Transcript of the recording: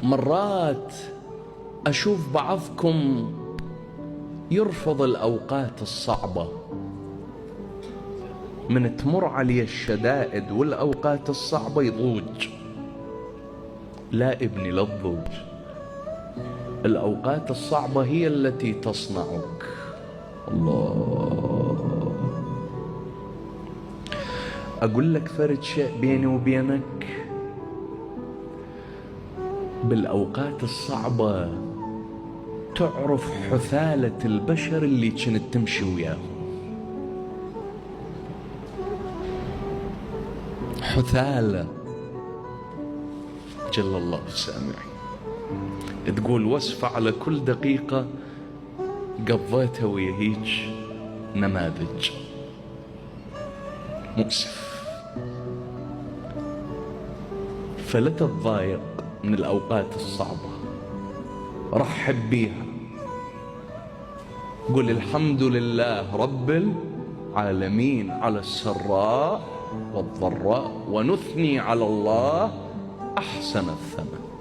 مرات أشوف بعضكم يرفض الأوقات الصعبة، من تمر عليه الشدائد والأوقات الصعبة يضوج. لا ابني، لا تضوج. الأوقات الصعبة هي التي تصنعك. الله. أقول لك فرد شيء بيني وبينك، بالأوقات الصعبة تعرف حثالة البشر اللي كنت تمشي وياهم. حثالة. جل الله سامعي. تقول وصف على كل دقيقة قضيتها ويا هيج نماذج. مؤسف. فلا تتضايق من الأوقات الصعبة، رحب بيها. قل الحمد لله رب العالمين على السراء والضراء، ونثني على الله أحسن الثناء.